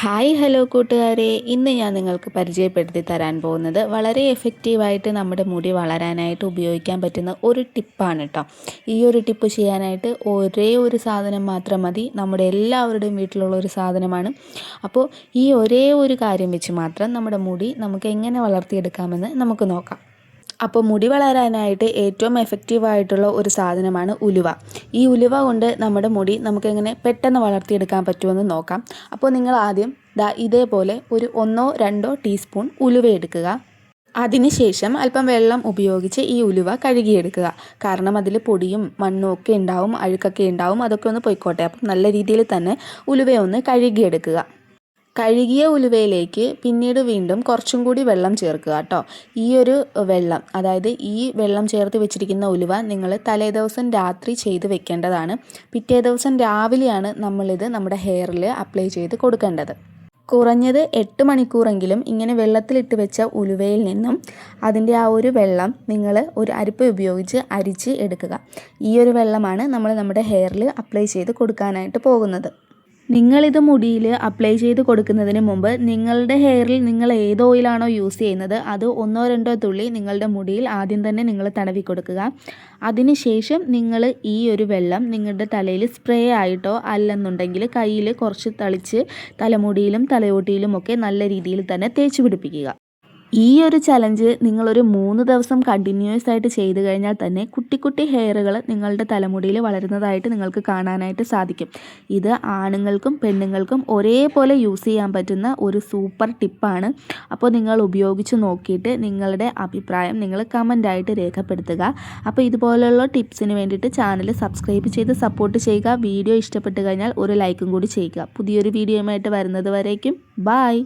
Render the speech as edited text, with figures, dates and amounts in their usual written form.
Hi hello കൂട്ടുകാരെ, ഇന്ന് ഞാൻ നിങ്ങൾക്ക് പരിചയപ്പെടുത്തി തരാൻ പോകുന്നത് വളരെ എഫക്റ്റീവായിട്ട് നമ്മുടെ മുടി വളരാനായിട്ട് ഉപയോഗിക്കാൻ പറ്റുന്ന ഒരു ടിപ്പാണ് കേട്ടോ. ഈ ഒരു ടിപ്പ് ചെയ്യാനായിട്ട് ഒരേ ഒരു സാധനം മാത്രം മതി. നമ്മുടെ എല്ലാവരുടെയും വീട്ടിലുള്ള ഒരു സാധനമാണ്. അപ്പോൾ ഈ ഒരേ ഒരു കാര്യം വെച്ച് മാത്രം നമ്മുടെ മുടി നമുക്ക് എങ്ങനെ വളർത്തിയെടുക്കാമെന്ന് നമുക്ക് നോക്കാം. അപ്പോൾ മുടി വളരാനായിട്ട് ഏറ്റവും എഫക്റ്റീവായിട്ടുള്ള ഒരു സാധനമാണ് ഉലുവ. ഈ ഉലുവ കൊണ്ട് നമ്മുടെ മുടി നമുക്കെങ്ങനെ പെട്ടെന്ന് വളർത്തിയെടുക്കാൻ പറ്റുമെന്ന് നോക്കാം. അപ്പോൾ നിങ്ങൾ ആദ്യം ഇതേപോലെ ഒരു 1-2 ടീസ്പൂൺ ഉലുവ എടുക്കുക. അതിനുശേഷം അല്പം വെള്ളം ഉപയോഗിച്ച് ഈ ഉലുവ കഴുകിയെടുക്കുക. കാരണം അതിൽ പൊടിയും മണ്ണും ഒക്കെ ഉണ്ടാവും, അഴുക്കൊക്കെ ഉണ്ടാവും. അതൊക്കെ ഒന്ന് പൊയ്ക്കോട്ടെ. അപ്പം നല്ല രീതിയിൽ തന്നെ ഉലുവയൊന്ന് കഴുകിയെടുക്കുക. കഴുകിയ ഉലുവയിലേക്ക് പിന്നീട് വീണ്ടും കുറച്ചും കൂടി വെള്ളം ചേർക്കുക കേട്ടോ. ഈ ഒരു വെള്ളം, അതായത് ഈ വെള്ളം ചേർത്ത് വെച്ചിരിക്കുന്ന ഉലുവ നിങ്ങൾ തലേദിവസം രാത്രി ചെയ്ത് വെക്കേണ്ടതാണ്. പിറ്റേ ദിവസം രാവിലെയാണ് നമ്മളിത് നമ്മുടെ ഹെയറിൽ അപ്ലൈ ചെയ്ത് കൊടുക്കേണ്ടത്. കുറഞ്ഞത് 8 മണിക്കൂറെങ്കിലും ഇങ്ങനെ വെള്ളത്തിലിട്ട് വെച്ച ഉലുവയിൽ നിന്നും അതിൻ്റെ ആ ഒരു വെള്ളം നിങ്ങൾ ഒരു അരിപ്പ ഉപയോഗിച്ച് അരിച്ച് എടുക്കുക. ഈ ഒരു വെള്ളമാണ് നമ്മൾ നമ്മുടെ ഹെയറിൽ അപ്ലൈ ചെയ്ത് കൊടുക്കാനായിട്ട് പോകുന്നത്. നിങ്ങളിത് മുടിയിൽ അപ്ലൈ ചെയ്ത് കൊടുക്കുന്നതിന് മുമ്പ് നിങ്ങളുടെ ഹെയറിൽ നിങ്ങൾ ഏത് ഓയിലാണോ യൂസ് ചെയ്യുന്നത് അത് 1-2 തുള്ളി നിങ്ങളുടെ മുടിയിൽ ആദ്യം തന്നെ നിങ്ങൾ തടവി കൊടുക്കുക. അതിനുശേഷം നിങ്ങൾ ഈ ഒരു വെള്ളം നിങ്ങളുടെ തലയിൽ സ്പ്രേ ആയിട്ടോ അല്ലെന്നുണ്ടെങ്കിൽ കയ്യിൽ കുറച്ച് തളിച്ച് തലമുടിയിലും തലയോട്ടിയിലും ഒക്കെ നല്ല രീതിയിൽ തന്നെ തേച്ച് പിടിപ്പിക്കുക. ഈ ഒരു ചലഞ്ച് നിങ്ങളൊരു 3 ദിവസം കണ്ടിന്യൂസ് ആയിട്ട് ചെയ്ത് കഴിഞ്ഞാൽ തന്നെ കുട്ടി കുട്ടി ഹെയറുകൾ നിങ്ങളുടെ തലമുടിയിൽ വളരുന്നതായിട്ട് നിങ്ങൾക്ക് കാണാനായിട്ട് സാധിക്കും. ഇത് ആണുങ്ങൾക്കും പെണ്ണുങ്ങൾക്കും ഒരേപോലെ യൂസ് ചെയ്യാൻ പറ്റുന്ന ഒരു സൂപ്പർ ടിപ്പാണ്. അപ്പോൾ നിങ്ങൾ ഉപയോഗിച്ച് നോക്കിയിട്ട് നിങ്ങളുടെ അഭിപ്രായം നിങ്ങൾ കമൻ്റായിട്ട് രേഖപ്പെടുത്തുക. അപ്പോൾ ഇതുപോലെയുള്ള ടിപ്സിന് വേണ്ടിയിട്ട് ചാനൽ സബ്സ്ക്രൈബ് ചെയ്ത് സപ്പോർട്ട് ചെയ്യുക. വീഡിയോ ഇഷ്ടപ്പെട്ട് കഴിഞ്ഞാൽ ഒരു ലൈക്കും കൂടി ചെയ്യുക. പുതിയൊരു വീഡിയോയുമായിട്ട് വരുന്നത് വരേക്കും ബായ്.